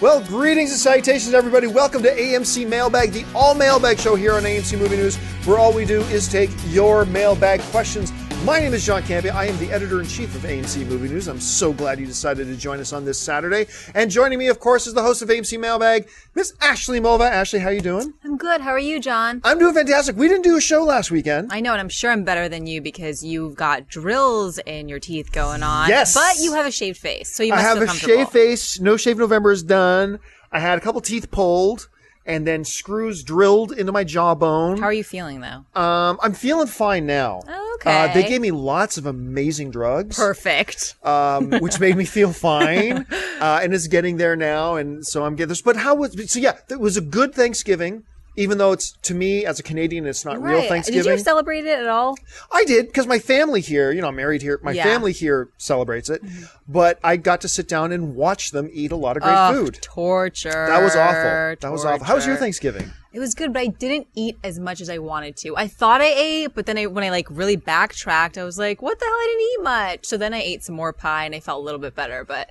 Well, greetings and salutations, everybody. Welcome to AMC Mailbag, the all-mailbag show here on AMC Movie News, where all we do is take your mailbag questions. My name is John Campea. I am the editor-in-chief of AMC Movie News. I'm so glad you decided to join us on this Saturday. And joining me, of course, is the host of AMC Mailbag, Miss Ashley Mova. Ashley, how are you doing? I'm good. How are you, John? I'm doing fantastic. We didn't do a show last weekend. I know, and I'm sure I'm better than you because you've got drills in your teeth going on. Yes. But you have a shaved face, so you must feel comfortable. I have a shaved face. No Shave November is done. I had a couple teeth pulled. And then screws drilled into my jawbone. How are you feeling, though? I'm feeling fine now. Oh, okay. They gave me lots of amazing drugs. Perfect. Which made me feel fine. And it's getting there now. And so I'm getting this. But it was a good Thanksgiving. Even though it's, to me, as a Canadian, it's not real Thanksgiving. Did you celebrate it at all? I did, because my family here, I'm married here, my family here celebrates it. Mm-hmm. But I got to sit down and watch them eat a lot of great food. Torture. That was awful. That was awful. How was your Thanksgiving? It was good, but I didn't eat as much as I wanted to. I thought I ate, but then when I really backtracked, I was like, what the hell? I didn't eat much. So then I ate some more pie, and I felt a little bit better, but...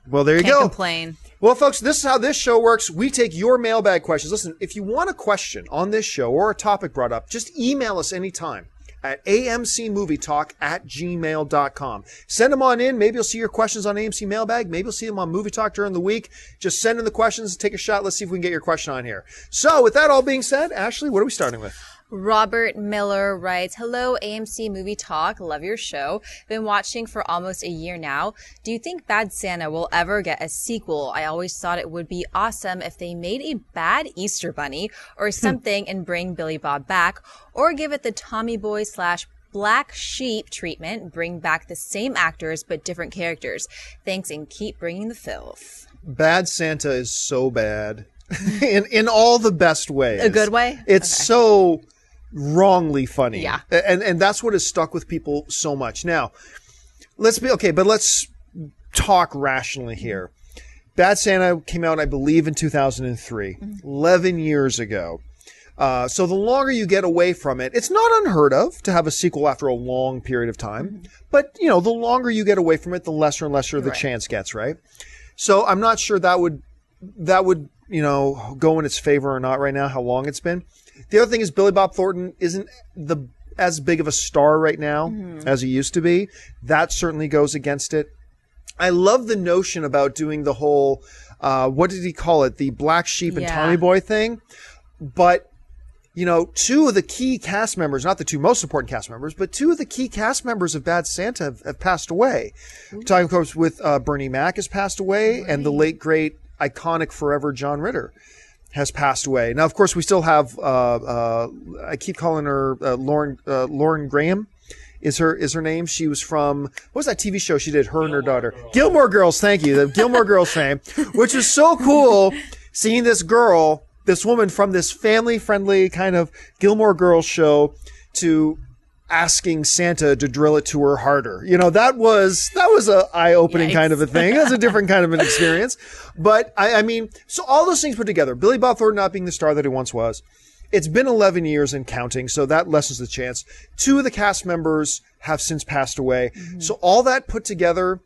Well, there you go. Can't complain. Well, folks, this is how this show works. We take your mailbag questions. Listen, if you want a question on this show or a topic brought up, just email us anytime at amcmovietalk@gmail.com. Send them on in. Maybe you'll see your questions on AMC Mailbag. Maybe you'll see them on Movie Talk during the week. Just send in the questions, take a shot. Let's see if we can get your question on here. So with that all being said, Ashley, what are we starting with? Robert Miller writes, hello, AMC Movie Talk. Love your show. Been watching for almost a year now. Do you think Bad Santa will ever get a sequel? I always thought it would be awesome if they made a bad Easter Bunny or something and bring Billy Bob back, or give it the Tommy Boy / Black Sheep treatment, bring back the same actors but different characters. Thanks, and keep bringing the filth. Bad Santa is so bad in all the best ways. A good way? It's so... wrongly funny. Yeah. And that's what has stuck with people so much. Now, let's talk rationally here. Bad Santa came out, I believe, in 2003, 11 years ago. So the longer you get away from it, it's not unheard of to have a sequel after a long period of time. But, the longer you get away from it, the lesser and lesser the chance gets, right? So I'm not sure that would go in its favor or not right now, how long it's been. The other thing is Billy Bob Thornton isn't as big of a star right now as he used to be. That certainly goes against it. I love the notion about doing the whole, what did he call it? The Black Sheep and Tommy Boy thing. But, two of the key cast members, not the two most important cast members, but two of the key cast members of Bad Santa have passed away. Talking, of course, with Bernie Mac has passed away, and the late, great, iconic, forever John Ritter has passed away. Now, of course, we still have, I keep calling her Lauren Graham is her name. She was from, what was that TV show she did, her and her daughter? Gilmore Girls, thank you. The Gilmore Girls fame, which is so cool seeing this woman from this family-friendly kind of Gilmore Girls show to asking Santa to drill it to her harder. That was a eye-opening kind of a thing. It was a different kind of an experience. But I mean, so all those things put together, Billy Bob Thornton not being the star that he once was, it's been 11 years and counting, so that lessens the chance. Two of the cast members have since passed away. So all that put together,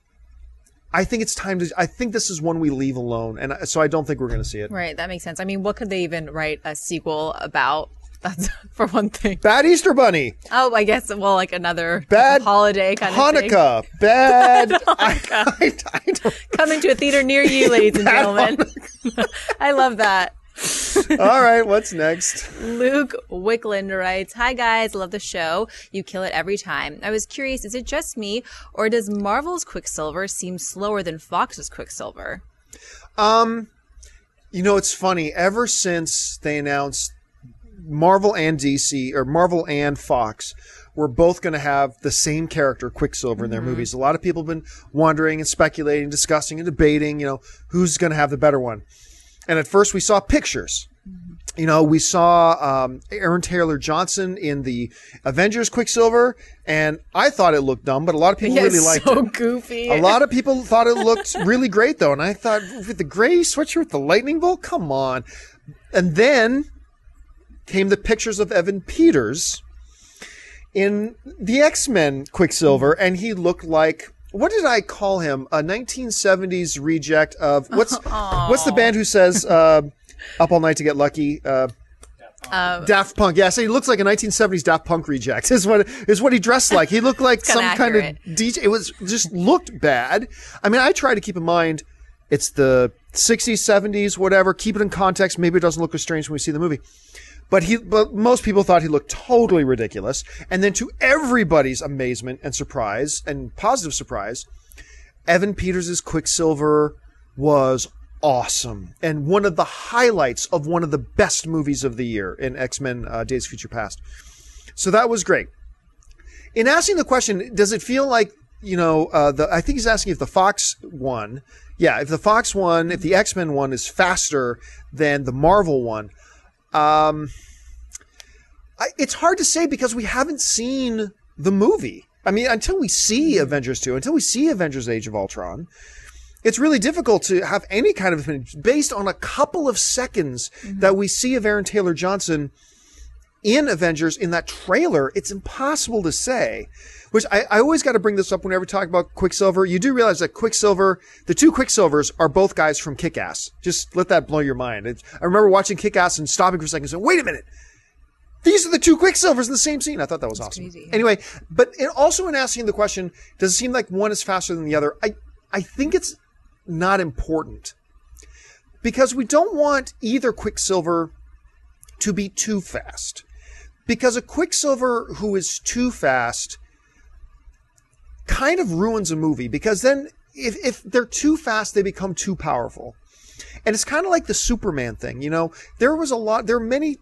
I think it's time I think this is one we leave alone. And so I don't think we're going to see it. Right. That makes sense. I mean, what could they even write a sequel about? That's for one thing. Bad Easter Bunny. Oh, I guess, like another bad holiday kind Hanukkah. of thing. Bad Hanukkah. I don't... Coming to a theater near you, ladies and gentlemen. I love that. All right, what's next? Luke Wiklund writes, hi guys, love the show. You kill it every time. I was curious, is it just me, or does Marvel's Quicksilver seem slower than Fox's Quicksilver? It's funny. Ever since they announced Marvel and DC, or Marvel and Fox, were both going to have the same character, Quicksilver, in their movies. A lot of people have been wondering and speculating, discussing and debating, who's going to have the better one. And at first we saw pictures. We saw Aaron Taylor Johnson in the Avengers Quicksilver, and I thought it looked dumb, but a lot of people really liked it. So goofy. A lot of people thought it looked really great, though, and I thought, with the gray sweatshirt with the lightning bolt, come on. And then came the pictures of Evan Peters in the X-Men Quicksilver, and he looked like what did I call him? A 1970s reject of what's the band who says "Up All Night to Get Lucky"? Daft Punk. Yeah, so he looks like a 1970s Daft Punk reject. Is what he dressed like. He looked like some accurate. kind of DJ. It was just looked bad. I mean, I try to keep in mind it's the 60s, 70s, whatever. Keep it in context. Maybe it doesn't look as strange when we see the movie. But most people thought he looked totally ridiculous. And then to everybody's amazement and surprise, and positive surprise, Evan Peters' Quicksilver was awesome. And one of the highlights of one of the best movies of the year in X-Men Days of Future Past. So that was great. In asking the question, does it feel like, I think he's asking if the Fox one, if the Fox one, if the X-Men one is faster than the Marvel one. It's hard to say because we haven't seen the movie. I mean, until we see Avengers 2, until we see Avengers Age of Ultron, it's really difficult to have any kind of opinion based on a couple of seconds that we see of Aaron Taylor Johnson in Avengers in that trailer. It's impossible to say. Which I always got to bring this up whenever we talk about Quicksilver. You do realize that Quicksilver, the two Quicksilvers are both guys from Kick-Ass. Just let that blow your mind. I remember watching Kick-Ass and stopping for a second and saying, wait a minute. These are the two Quicksilvers in the same scene. I thought that was awesome. Crazy, yeah. Anyway, but also in asking the question, does it seem like one is faster than the other? I think it's not important. Because we don't want either Quicksilver to be too fast. Because a Quicksilver who is too fast kind of ruins a movie, because then if they're too fast, they become too powerful. And it's kind of like the Superman thing,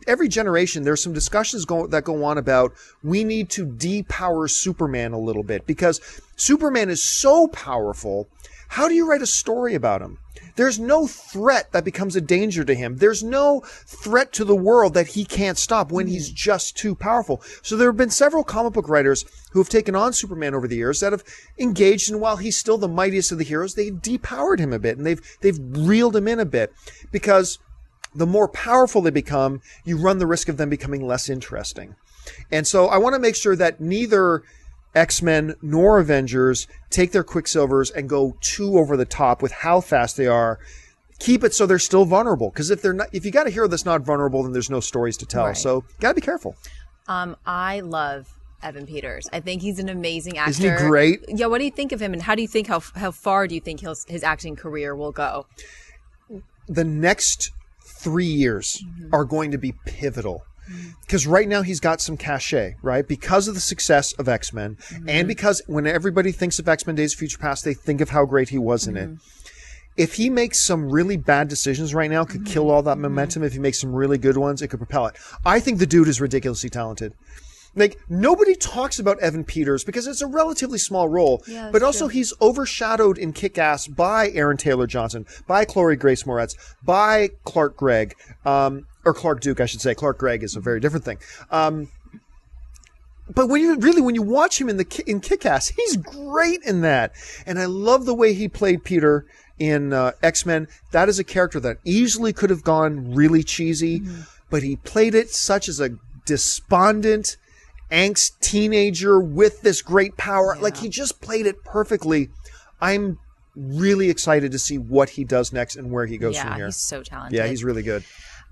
every generation, there's some discussions that go on about we need to depower Superman a little bit because Superman is so powerful. How do you write a story about him? There's no threat that becomes a danger to him. There's no threat to the world that he can't stop when he's just too powerful. So there have been several comic book writers who have taken on Superman over the years that have engaged in, while he's still the mightiest of the heroes, they've depowered him a bit and they've reeled him in a bit, because the more powerful they become, you run the risk of them becoming less interesting. And so I want to make sure that neither X-Men nor Avengers take their Quicksilvers and go too over the top with how fast they are. Keep it so they're still vulnerable. Because if you got a hero that's not vulnerable, then there's no stories to tell. Right. So gotta be careful. I love Evan Peters. I think he's an amazing actor. Isn't he great? Yeah. What do you think of him, and how do you think how far do you think his acting career will go? The next 3 years are going to be pivotal. Because right now he's got some cachet, right? Because of the success of X-Men, and because when everybody thinks of X-Men Days of Future Past, they think of how great he was in it. If he makes some really bad decisions right now, could kill all that momentum. If he makes some really good ones, it could propel it. I think the dude is ridiculously talented. Like, nobody talks about Evan Peters because it's a relatively small role, but also he's overshadowed in Kick-Ass by Aaron Taylor Johnson, by Chloe Grace Moretz, by Clark Gregg, or Clark Duke, I should say. Clark Gregg is a very different thing. But when you watch him in Kick-Ass, he's great in that. And I love the way he played Peter in X-Men. That is a character that easily could have gone really cheesy, but he played it such as a despondent, angst teenager with this great power. Like, he just played it perfectly. I'm really excited to see what he does next and where he goes from here. Yeah, he's so talented. Yeah, he's really good.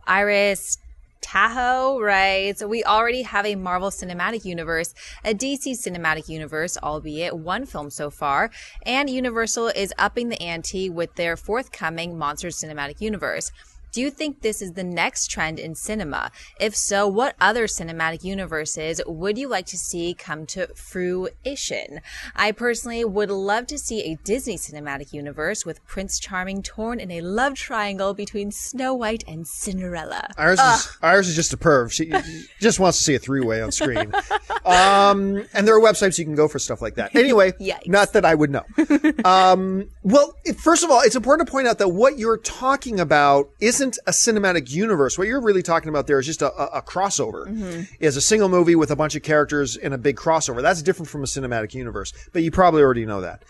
Iris Tahou, right? So we already have a Marvel Cinematic Universe, a DC Cinematic Universe, albeit one film so far, and Universal is upping the ante with their forthcoming Monsters Cinematic Universe. Do you think this is the next trend in cinema? If so, what other cinematic universes would you like to see come to fruition? I personally would love to see a Disney cinematic universe with Prince Charming torn in a love triangle between Snow White and Cinderella. Iris is just a perv. She just wants to see a three-way on screen. And there are websites you can go for stuff like that. Anyway, not that I would know. Well, first of all, it's important to point out that what you're talking about isn't a cinematic universe. What you're really talking about there is just a crossover. Is a single movie with a bunch of characters in a big crossover. That's different from a cinematic universe, but you probably already know that.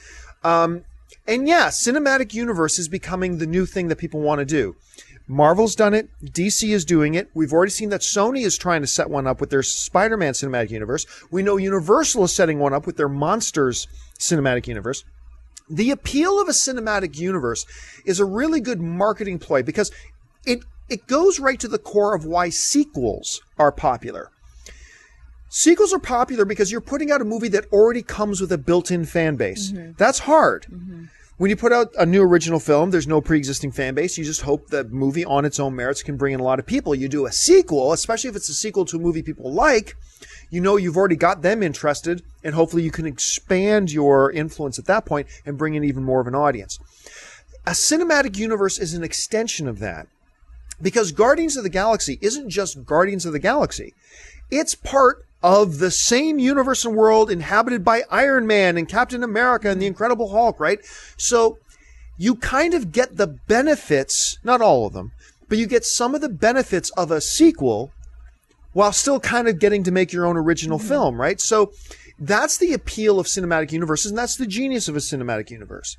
And yeah, cinematic universe is becoming the new thing that people want to do. Marvel's done it. DC is doing it. We've already seen that Sony is trying to set one up with their Spider-Man cinematic universe. We know Universal is setting one up with their Monsters cinematic universe. The appeal of a cinematic universe is a really good marketing ploy because it goes right to the core of why sequels are popular. Sequels are popular because you're putting out a movie that already comes with a built-in fan base. That's hard. When you put out a new original film, there's no pre-existing fan base. You just hope the movie on its own merits can bring in a lot of people. You do a sequel, especially if it's a sequel to a movie people like, you know you've already got them interested, and hopefully you can expand your influence at that point and bring in even more of an audience. A cinematic universe is an extension of that. Because Guardians of the Galaxy isn't just Guardians of the Galaxy. It's part of the same universe and world inhabited by Iron Man and Captain America and the Incredible Hulk, right? So you kind of get the benefits, not all of them, but you get some of the benefits of a sequel while still kind of getting to make your own original film, right? So that's the appeal of cinematic universes, and that's the genius of a cinematic universe.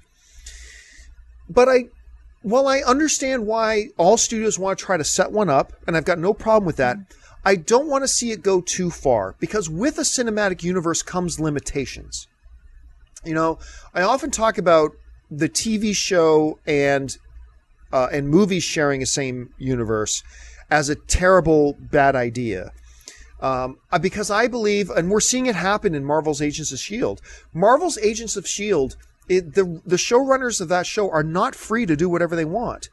But while I understand why all studios want to try to set one up, and I've got no problem with that, I don't want to see it go too far, because with a cinematic universe comes limitations. You know, I often talk about the TV show and movies sharing the same universe as a terrible, bad idea. Because I believe, and we're seeing it happen in Marvel's Agents of S.H.I.E.L.D. Marvel's Agents of S.H.I.E.L.D., the showrunners of that show are not free to do whatever they want.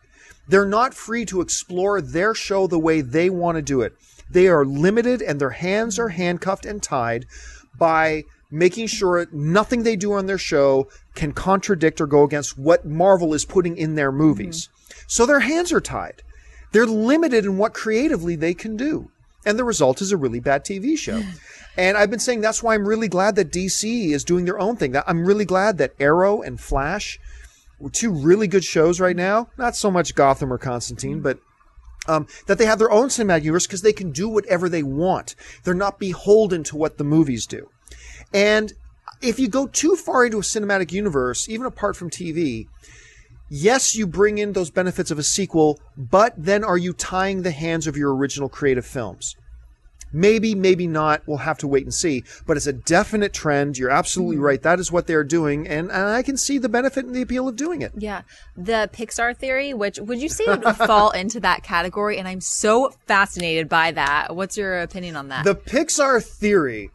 They're not free to explore their show the way they want to do it. They are limited, and their hands are handcuffed and tied by making sure nothing they do on their show can contradict or go against what Marvel is putting in their movies. So their hands are tied. They're limited in what creatively they can do. And the result is a really bad TV show. And I've been saying that's why I'm really glad that DC is doing their own thing. I'm really glad that Arrow and Flash were two really good shows right now. Not so much Gotham or Constantine, but that they have their own cinematic universe because they can do whatever they want. They're not beholden to what the movies do. And if you go too far into a cinematic universe, even apart from TV, yes, you bring in those benefits of a sequel, but then are you tying the hands of your original creative films? Maybe, maybe not. We'll have to wait and see. But it's a definite trend. You're absolutely right. That is what they're doing. And I can see the benefit and the appeal of doing it. Yeah. The Pixar theory, which would you say would fall into that category? And I'm so fascinated by that. What's your opinion on that? The Pixar theory,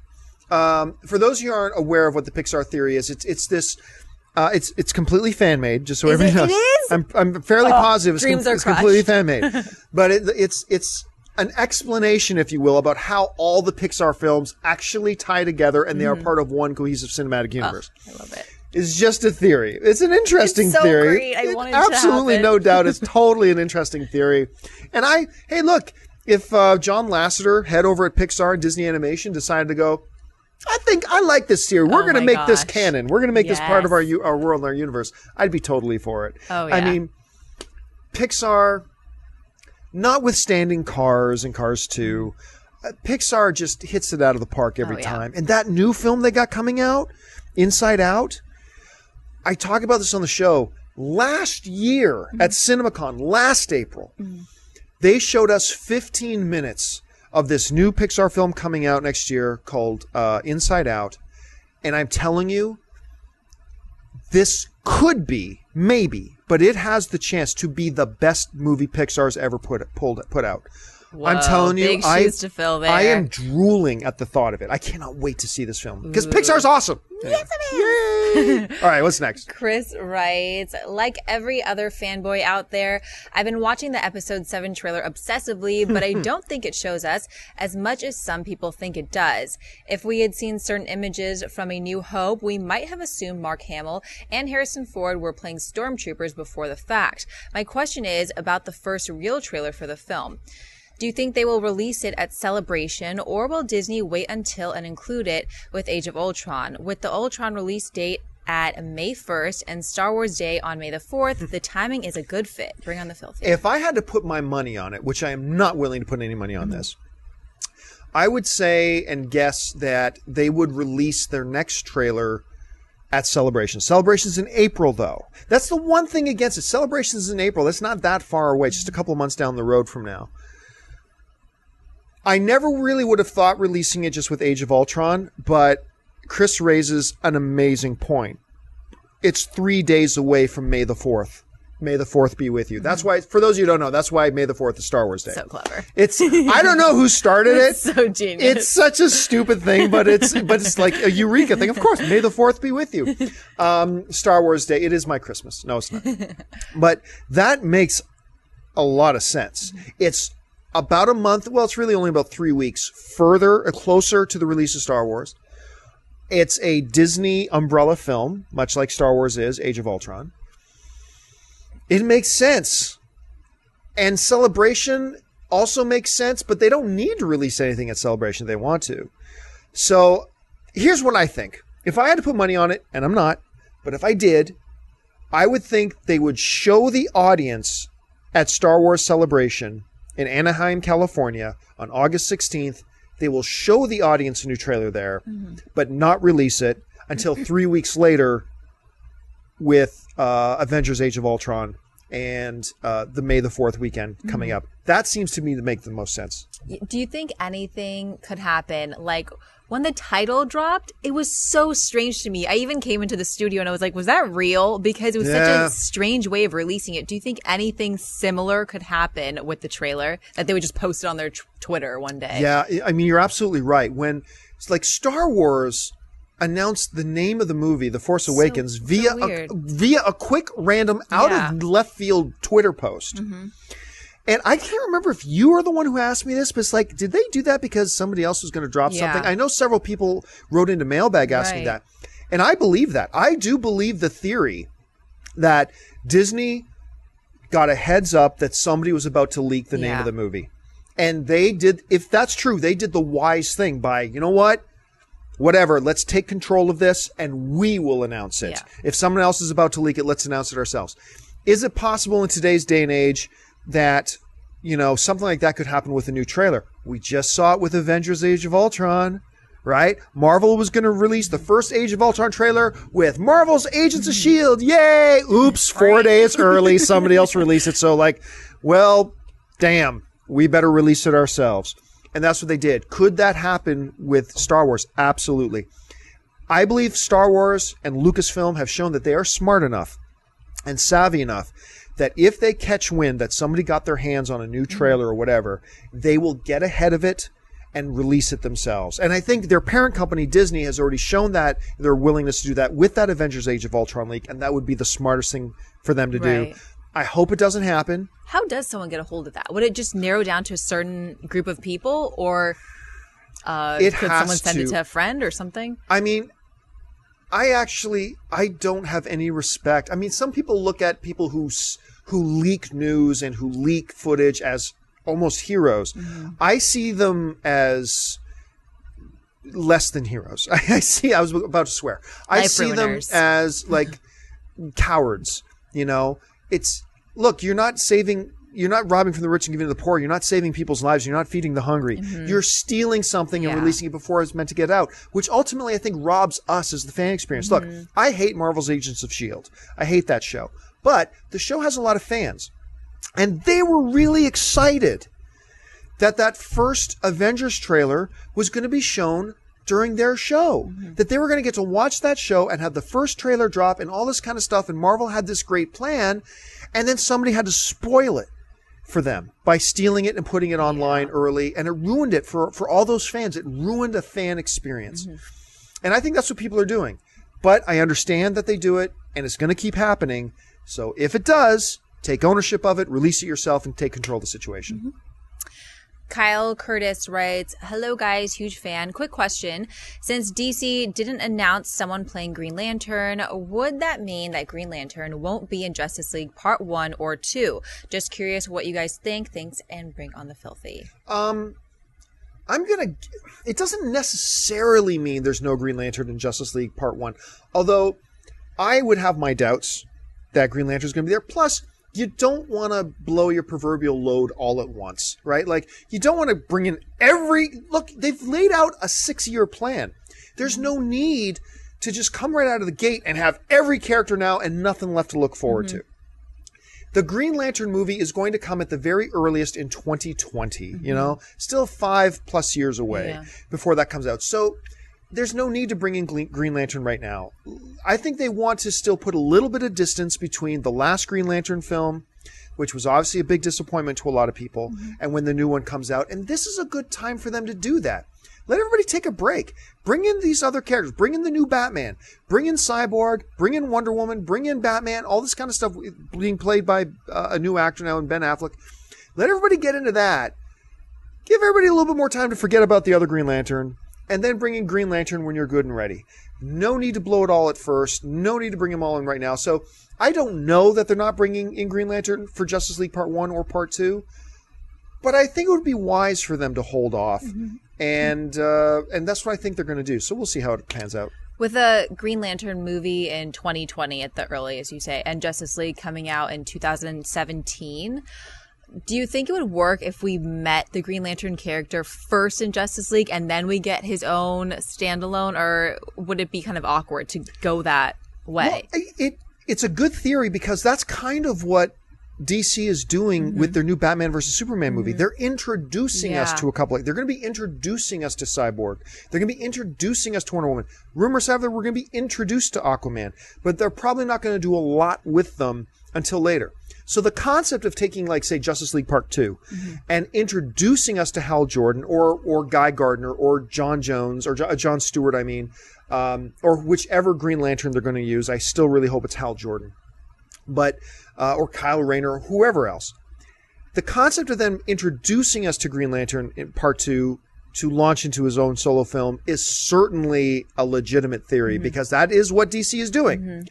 for those of you who aren't aware of what the Pixar theory is, it's this... It's completely fan made, just so everybody knows. It is? I'm fairly positive it's completely fan made. But it's an explanation, if you will, about how all the Pixar films actually tie together and they are part of one cohesive cinematic universe. I love it. It's just a theory. It's an interesting theory. Great. I wanted absolutely to no doubt. It's totally an interesting theory. And hey, look, if John Lasseter, head over at Pixar and Disney Animation, decided to go, I think I like this theory. We're going to make this canon. We're going to make this part of our world and our universe. I'd be totally for it. Oh, yeah. I mean, Pixar, notwithstanding Cars and Cars 2, Pixar just hits it out of the park every time. And that new film they got coming out, Inside Out, I talk about this on the show. Last year at CinemaCon, last April, they showed us 15 minutes of this new Pixar film coming out next year called Inside Out. And I'm telling you, this could be, maybe, but it has the chance to be the best movie Pixar's ever put out. Whoa, I'm telling you, big shoes to fill there. I am drooling at the thought of it. I cannot wait to see this film because Pixar's awesome. Yes, it is. Yay! All right, what's next? Chris writes, like every other fanboy out there, I've been watching the episode 7 trailer obsessively, but I don't think it shows us as much as some people think it does. If we had seen certain images from A New Hope, we might have assumed Mark Hamill and Harrison Ford were playing stormtroopers before the fact. My question is about the first real trailer for the film. Do you think they will release it at Celebration, or will Disney wait until and include it with Age of Ultron? With the Ultron release date at May 1st and Star Wars Day on May the 4th, the timing is a good fit. Bring on the filth. If I had to put my money on it, which I am not willing to put any money on this, I would say and guess that they would release their next trailer at Celebration. Celebration's in April, though. That's the one thing against it. Celebration's in April. That's not that far away, just a couple of months down the road from now. I never really would have thought releasing it just with Age of Ultron, but Chris raises an amazing point. it's 3 days away from May the 4th. May the 4th be with you. That's why, for those of you who don't know, that's why May the 4th is Star Wars Day. So clever. I don't know who started it. So genius. It's such a stupid thing, but it's like a eureka thing. Of course, May the 4th be with you. Star Wars Day. It is my Christmas. No, it's not. But that makes a lot of sense. It's about a month. Well, it's really only about 3 weeks closer to the release of Star Wars. It's a Disney umbrella film, much like Star Wars is, Age of Ultron. It makes sense. And Celebration also makes sense, but they don't need to release anything at Celebration if they want to. So here's what I think. If I had to put money on it, and I'm not, but if I did, I would think they would show the audience at Star Wars Celebration in Anaheim, California on August 16th. They will show the audience a new trailer there, but not release it until 3 weeks later with Avengers Age of Ultron and the May the 4th weekend coming up. That seems to me to make the most sense. Do you think anything could happen? Like when the title dropped, it was so strange to me. I even came into the studio and I was like, was that real? Because it was such a strange way of releasing it. Do you think anything similar could happen with the trailer? That they would just post it on their Twitter one day? Yeah, I mean, you're absolutely right. When it's like Star Wars announced the name of the movie, The Force Awakens, via a quick random out of left field Twitter post. And I can't remember if you were the one who asked me this, but it's like, did they do that because somebody else was going to drop something? I know several people wrote into Mailbag asking that. And I believe that. I do believe the theory that Disney got a heads up that somebody was about to leak the name of the movie. And they did, if that's true, they did the wise thing by, you know what? Whatever, let's take control of this and we will announce it. If someone else is about to leak it, let's announce it ourselves. Is it possible in today's day and age that, you know, something like that could happen with a new trailer? We just saw it with Avengers Age of Ultron, right? Marvel was going to release the first Age of Ultron trailer with Marvel's Agents of S.H.I.E.L.D. Yay! Oops, 4 days early. Somebody else released it. So like, well, damn, we better release it ourselves. And that's what they did. Could that happen with Star Wars? Absolutely. I believe Star Wars and Lucasfilm have shown that they are smart enough and savvy enough that if they catch wind that somebody got their hands on a new trailer or whatever, they will get ahead of it and release it themselves. And I think their parent company, Disney, has already shown that their willingness to do that with that Avengers Age of Ultron leak, and that would be the smartest thing for them to do. I hope it doesn't happen. How does someone get a hold of that? Would it just narrow down to a certain group of people, or could someone send it to a friend or something? I mean, I don't have any respect. I mean, some people look at people who leak news and who leak footage as almost heroes. I see them as less than heroes. I was about to swear. I see them as like cowards, you know? Look, you're not robbing from the rich and giving to the poor. You're not saving people's lives. You're not feeding the hungry. You're stealing something and releasing it before it's meant to get out, which ultimately I think robs us as the fan experience. Look, I hate Marvel's Agents of S.H.I.E.L.D. I hate that show. But the show has a lot of fans. And they were really excited that first Avengers trailer was going to be shown during their show. That they were going to get to watch that show and have the first trailer drop and all this kind of stuff. And Marvel had this great plan. And then somebody had to spoil it for them by stealing it and putting it online early. And it ruined it for all those fans. It ruined a fan experience. And I think that's what people are doing. But I understand that they do it, and it's going to keep happening. So if it does, take ownership of it, release it yourself, and take control of the situation. Kyle Curtis writes, hello guys, huge fan. Quick question. Since DC didn't announce someone playing Green Lantern, would that mean that Green Lantern won't be in Justice League Part 1 or 2? Just curious what you guys think. Thanks, and bring on the filthy. It doesn't necessarily mean there's no Green Lantern in Justice League Part 1. Although, I would have my doubts that Green Lantern's going to be there. Plus, you don't want to blow your proverbial load all at once, right? Like, you don't want to bring in look, they've laid out a 6-year plan. There's no need to just come right out of the gate and have every character now and nothing left to look forward to. The Green Lantern movie is going to come at the very earliest in 2020, you know? Still 5+ years away before that comes out. So, there's no need to bring in Green Lantern right now. I think they want to still put a little bit of distance between the last Green Lantern film, which was obviously a big disappointment to a lot of people, and when the new one comes out. And this is a good time for them to do that. Let everybody take a break. Bring in these other characters. Bring in the new Batman. Bring in Cyborg. Bring in Wonder Woman. Bring in Batman. All this kind of stuff being played by a new actor now in Ben Affleck. Let everybody get into that. Give everybody a little bit more time to forget about the other Green Lantern. And then bring in Green Lantern when you're good and ready. No need to blow it all at first. No need to bring them all in right now. So I don't know that they're not bringing in Green Lantern for Justice League Part 1 or Part 2. But I think it would be wise for them to hold off. And that's what I think they're going to do. So we'll see how it pans out. With a Green Lantern movie in 2020 at the earliest, you say, and Justice League coming out in 2017, do you think it would work if we met the Green Lantern character first in Justice League and then we get his own standalone, or would it be kind of awkward to go that way? Well, it's a good theory because that's kind of what DC is doing with their new Batman versus Superman movie. They're introducing us to a couple. They're going to be introducing us to Cyborg. They're going to be introducing us to Wonder Woman. Rumors have that we're going to be introduced to Aquaman, but they're probably not going to do a lot with them until later. So the concept of taking, like, say, Justice League Part 2 and introducing us to Hal Jordan or Guy Gardner or John Jones or John Stewart, or whichever Green Lantern they're going to use. I still really hope it's Hal Jordan. But or Kyle Rayner or whoever else. The concept of them introducing us to Green Lantern in Part 2 to launch into his own solo film is certainly a legitimate theory because that is what DC is doing.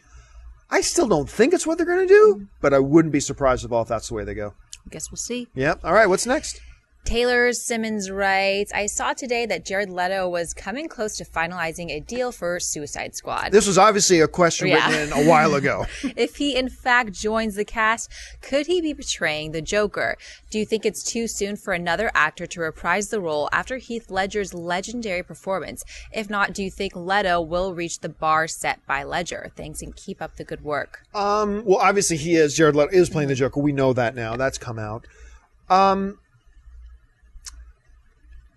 I still don't think it's what they're going to do, but I wouldn't be surprised if that's the way they go. I guess we'll see. Yep. All right. What's next? Taylor Simmons writes, I saw today that Jared Leto was coming close to finalizing a deal for Suicide Squad. This was obviously a question written a while ago. If he in fact joins the cast, could he be portraying the Joker? Do you think it's too soon for another actor to reprise the role after Heath Ledger's legendary performance? If not, do you think Leto will reach the bar set by Ledger? Thanks and keep up the good work. Well, obviously he is. Jared Leto is playing the Joker. We know that now. That's come out.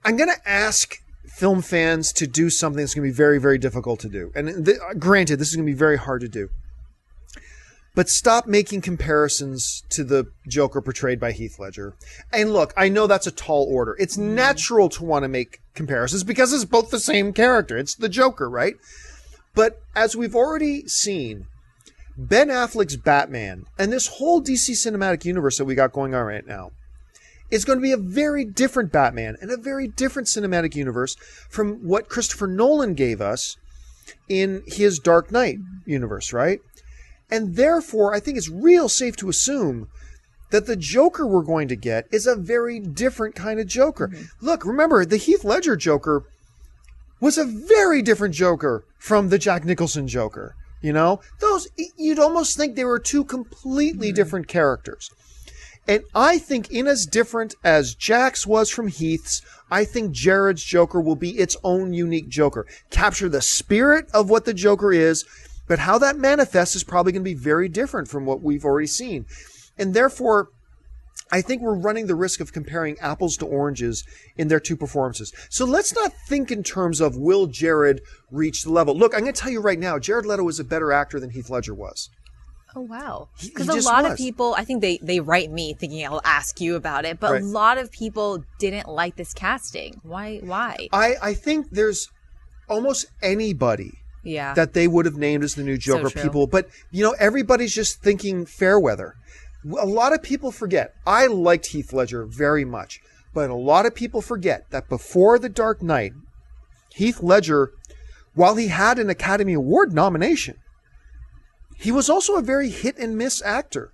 I'm going to ask film fans to do something that's going to be very, very difficult to do. And granted, this is going to be very hard to do. But stop making comparisons to the Joker portrayed by Heath Ledger. And look, I know that's a tall order. It's natural to want to make comparisons because it's both the same character. It's the Joker, right? But as we've already seen, Ben Affleck's Batman and this whole DC cinematic universe that we got going on right now is going to be a very different Batman and a very different cinematic universe from what Christopher Nolan gave us in his Dark Knight universe, right? And therefore, I think it's real safe to assume that the Joker we're going to get is a very different kind of Joker. Look, remember, the Heath Ledger Joker was a very different Joker from the Jack Nicholson Joker. You know, you'd almost think they were two completely different characters. And I think in as different as Jack's was from Heath's, I think Jared's Joker will be its own unique Joker. Capture the spirit of what the Joker is, but how that manifests is probably going to be very different from what we've already seen. And therefore, I think we're running the risk of comparing apples to oranges in their two performances. So let's not think in terms of will Jared reach the level. Look, I'm going to tell you right now, Jared Leto is a better actor than Heath Ledger was. Oh, wow. Because a lot of people, I think they write me thinking I'll ask you about it, but a lot of people didn't like this casting. Why? I think there's almost anybody that they would have named as the new Joker people. But, you know, everybody's just thinking fair weather. A lot of people forget. I liked Heath Ledger very much. But a lot of people forget that before The Dark Knight, Heath Ledger, while he had an Academy Award nomination, he was also a very hit and miss actor.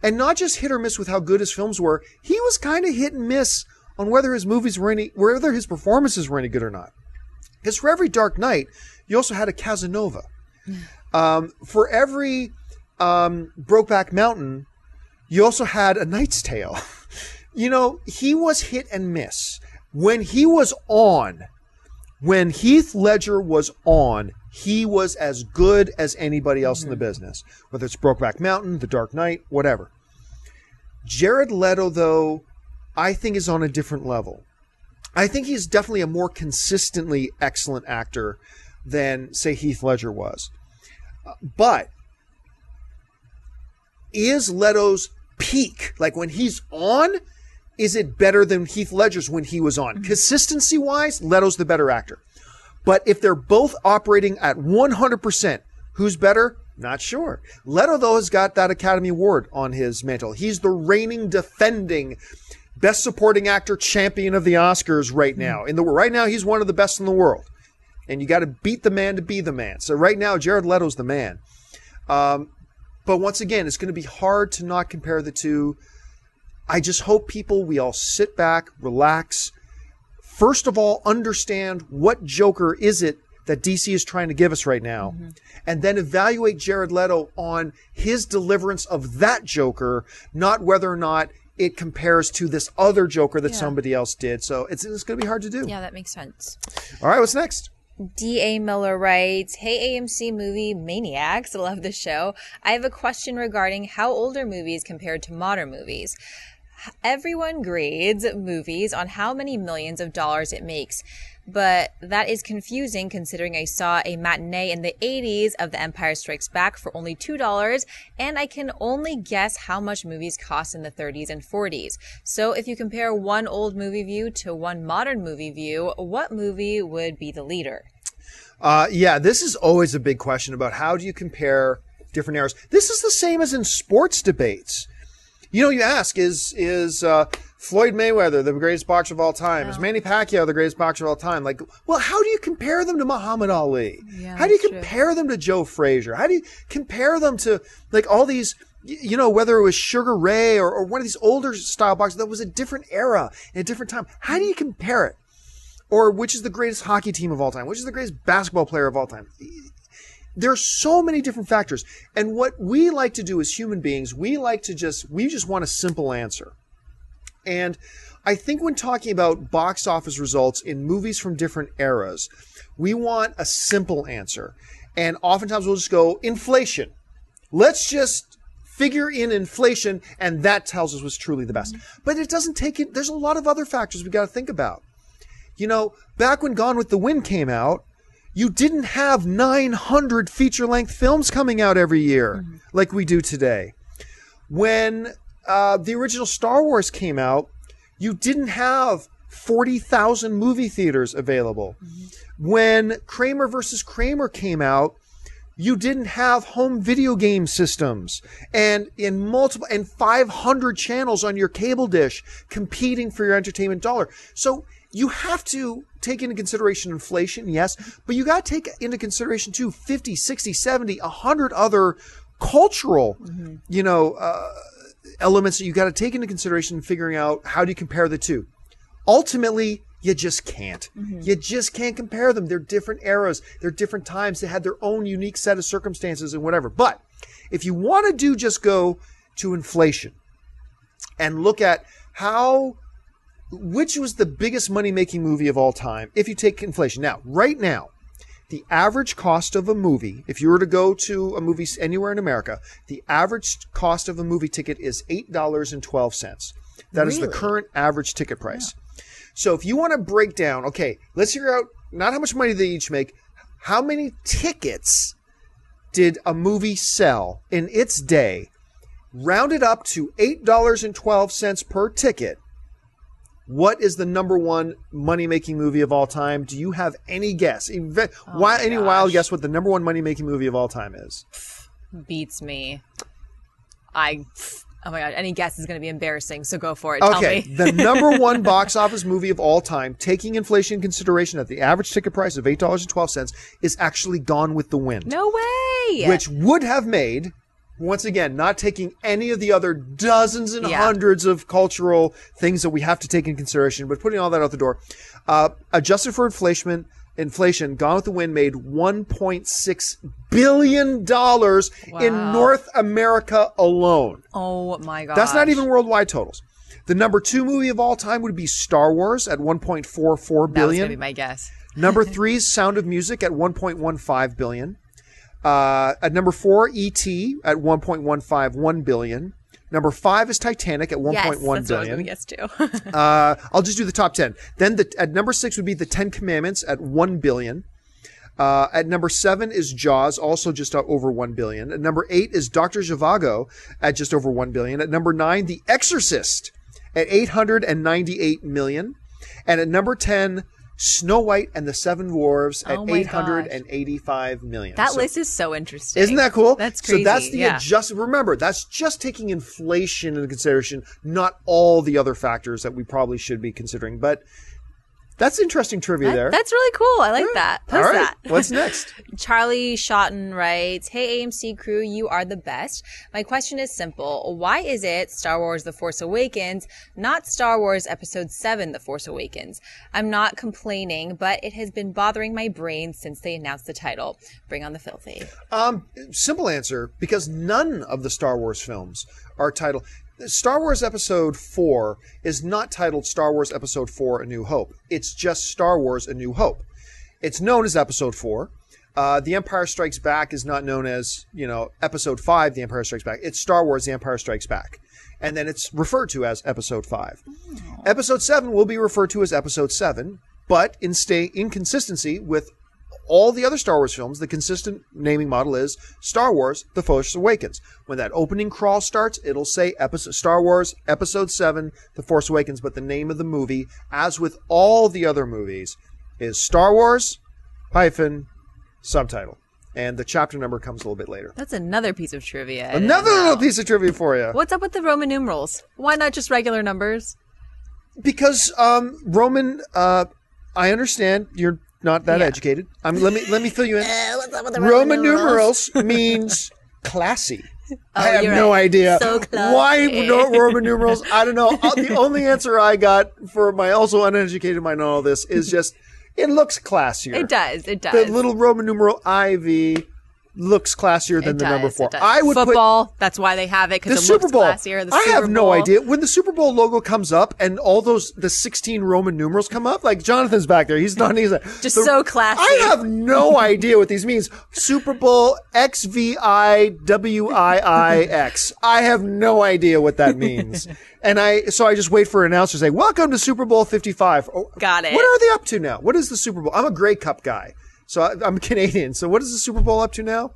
And not just hit or miss with how good his films were. He was kind of hit and miss on whether his movies were whether his performances were any good or not. Because for every Dark Knight, you also had a Casanova. For every Brokeback Mountain, you also had A Knight's Tale. You know, he was hit and miss. When Heath Ledger was on, he was as good as anybody else in the business, whether it's Brokeback Mountain, The Dark Knight, whatever. Jared Leto, though, I think is on a different level. I think he's definitely a more consistently excellent actor than, say, Heath Ledger was. But is Leto's peak, like when he's on, is it better than Heath Ledger's when he was on? Consistency-wise, Leto's the better actor. But if they're both operating at 100%, who's better? Not sure. Leto, though, has got that Academy Award on his mantle. He's the reigning, defending Best Supporting Actor champion of the Oscars right now. Right now, he's one of the best in the world. And you got to beat the man to be the man. So right now, Jared Leto's the man. But once again, it's going to be hard to not compare the two. I just hope we all sit back, relax. First of all, understand what Joker is it that DC is trying to give us right now. And then evaluate Jared Leto on his deliverance of that Joker, not whether or not it compares to this other Joker that somebody else did. So it's going to be hard to do. Yeah, that makes sense. All right, what's next? D.A. Miller writes, "Hey AMC movie maniacs, I love the show. I have a question regarding how older movies compared to modern movies. Everyone grades movies on how many millions of dollars it makes, but that is confusing considering I saw a matinee in the 80s of The Empire Strikes Back for only $2, and I can only guess how much movies cost in the 30s and 40s. So if you compare one old movie view to one modern movie view, what movie would be the leader?" This is always a big question about how do you compare different eras. This is the same as in sports debates. You ask, is Floyd Mayweather the greatest boxer of all time? Is Manny Pacquiao the greatest boxer of all time? Like, well, how do you compare them to Muhammad Ali? How do you compare them to Joe Frazier? How do you compare them to, like, all these, whether it was Sugar Ray or one of these older style boxers that was a different era in a different time? How do you compare it? Or which is the greatest hockey team of all time? Which is the greatest basketball player of all time? There are so many different factors. And what we like to do as human beings, we just want a simple answer. And I think when talking about box office results in movies from different eras, we want a simple answer. And oftentimes we'll just go, inflation. Let's just figure in inflation, and that tells us what's truly the best. But it doesn't take it. There's a lot of other factors we got to think about. Back when Gone with the Wind came out, you didn't have 900 feature-length films coming out every year like we do today. When the original Star Wars came out, you didn't have 40,000 movie theaters available. When Kramer versus Kramer came out, you didn't have home video game systems and 500 channels on your cable dish competing for your entertainment dollar. So you have to take into consideration inflation, yes, but you got to take into consideration too 50, 60, 70, 100 other cultural, elements that you got to take into consideration in figuring out how do you compare the two. Ultimately, you just can't. You just can't compare them. They're different eras. They're different times. They had their own unique set of circumstances and whatever. But if you want to just go to inflation and look at which was the biggest money-making movie of all time, if you take inflation. Now, right now, the average cost of a movie, if you were to go to a movie anywhere in America, the average cost of a movie ticket is $8.12. That is the current average ticket price. Yeah. So if you want to break down, okay, let's figure out not how much money they each make, how many tickets did a movie sell in its day, rounded up to $8.12 per ticket. What is the number one money-making movie of all time? Do you have any guess? Any wild guess what the number one money-making movie of all time is? Beats me. Oh my God, any guess is going to be embarrassing, so go for it. Tell me. The number one box office movie of all time, taking inflation in consideration at the average ticket price of $8.12, is actually Gone with the Wind. No way! Which would have made, once again, not taking any of the other dozens and hundreds of cultural things that we have to take in consideration, but putting all that out the door, adjusted for inflation, Gone with the Wind made $1.6 billion in North America alone. Oh my gosh. That's not even worldwide totals. The number two movie of all time would be Star Wars at $1.44 billion. That was going to be my guess. Number three is Sound of Music at $1.15 billion. At number four, E.T. at $1.151 billion. Number 5 is Titanic at 1.1 yes, that's billion. what I was going to guess too. I'll just do the top 10. Then at number 6 would be The Ten Commandments at 1 billion. At number 7 is Jaws, also just over 1 billion. At number 8 is Dr. Zhivago at just over 1 billion. At number 9, The Exorcist at 898 million. And at number 10, Snow White and the Seven Dwarfs at 885 million. That list is so interesting. Isn't that cool? That's crazy. So that's the adjustment. Remember, that's just taking inflation into consideration, not all the other factors that we probably should be considering. But that's interesting trivia there. That's really cool. I like that. Post all right. that. What's next? Charlie Shotton writes, "Hey AMC crew, you are the best. My question is simple. Why is it Star Wars The Force Awakens, not Star Wars Episode 7 The Force Awakens? I'm not complaining, but it has been bothering my brain since they announced the title. Bring on the filthy." Simple answer, because none of the Star Wars films are titled... Star Wars Episode 4 is not titled Star Wars Episode 4 A New Hope. It's just Star Wars A New Hope. It's known as Episode 4. The Empire Strikes Back is not known as, Episode 5, The Empire Strikes Back. It's Star Wars The Empire Strikes Back. And then it's referred to as Episode 5. Oh. Episode 7 will be referred to as Episode 7, but in consistency with all the other Star Wars films, the consistent naming model is Star Wars The Force Awakens. When that opening crawl starts, it'll say Star Wars Episode 7 The Force Awakens, but the name of the movie, as with all the other movies, is Star Wars subtitle. And the chapter number comes a little bit later. That's another piece of trivia. Another little piece of trivia for you. What's up with the Roman numerals? Why not just regular numbers? Because Roman, I understand you're not that educated. Let me fill you in. What's up with the Roman numerals means classy. I have no idea so why Roman numerals. I don't know. The only answer I got for my also uneducated mind on all this is just it looks classier. It does. It does. The little Roman numeral IV looks classier than the number 4. I would football. That's why they have it, because it looks classier. I have no idea when the Super Bowl logo comes up and all the 16 Roman numerals come up. Like Jonathan's back there, he's like, just so classy. I have no idea what these means. Super Bowl XVIWIIX. I have no idea what that means. So I just wait for an announcer to say, "Welcome to Super Bowl 55." Oh, got it. What are they up to now? What is the Super Bowl? I'm a Grey Cup guy. So I'm Canadian. So what is the Super Bowl up to now?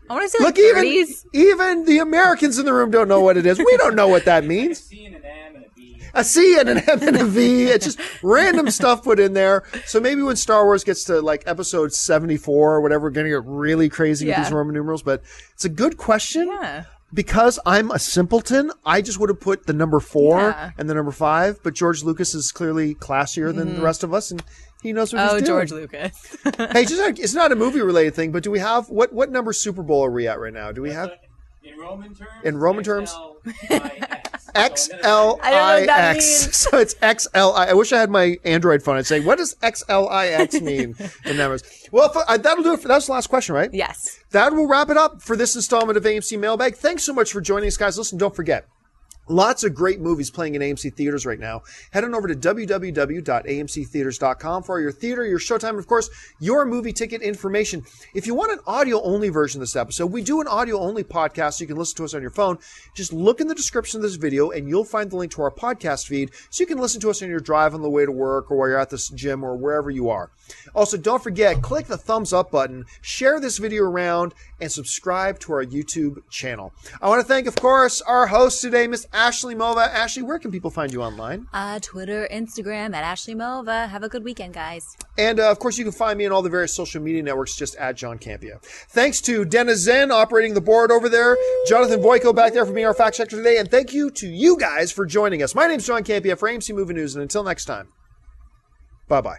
I want to say the 30s. Even the Americans in the room don't know what it is. We don't know what that means. A C and an M and a B. A C and an M and a V. It's just random stuff put in there. So maybe when Star Wars gets to like episode 74 or whatever, we're going to get really crazy with these Roman numerals. But it's a good question. Yeah. Because I'm a simpleton, I just would have put the number 4 and the number 5. But George Lucas is clearly classier than the rest of us, and he knows what he's doing. George Lucas. Hey, it's not a movie-related thing, but do we have what number Super Bowl are we at right now? Do we have in Roman terms? XLIX. So it's XLI. I wish I had my Android phone. I'd say, what does XLIX mean in numbers? Well, that'll do it. That's the last question, right? Yes. That will wrap it up for this installment of AMC Mailbag. Thanks so much for joining us, guys. Listen, don't forget, lots of great movies playing in AMC theaters right now. Head on over to www.amctheaters.com for your theater, your showtime, and of course, your movie ticket information. If you want an audio-only version of this episode, we do an audio-only podcast, so you can listen to us on your phone. Just look in the description of this video, and you'll find the link to our podcast feed, so you can listen to us on your drive on the way to work, or while you're at the gym, or wherever you are. Also, don't forget, click the thumbs up button, share this video around, and subscribe to our YouTube channel. I want to thank, of course, our host today, Miss Ashley Mova. Ashley, where can people find you online? Twitter, Instagram, at Ashley Mova. Have a good weekend, guys. And, of course, you can find me on all the various social media networks, just at John Campia. Thanks to Dennis Zen operating the board over there, Jonathan Voico back there for being our fact checker today, and thank you to you guys for joining us. My name's John Campia for AMC Movie News, and until next time, bye-bye.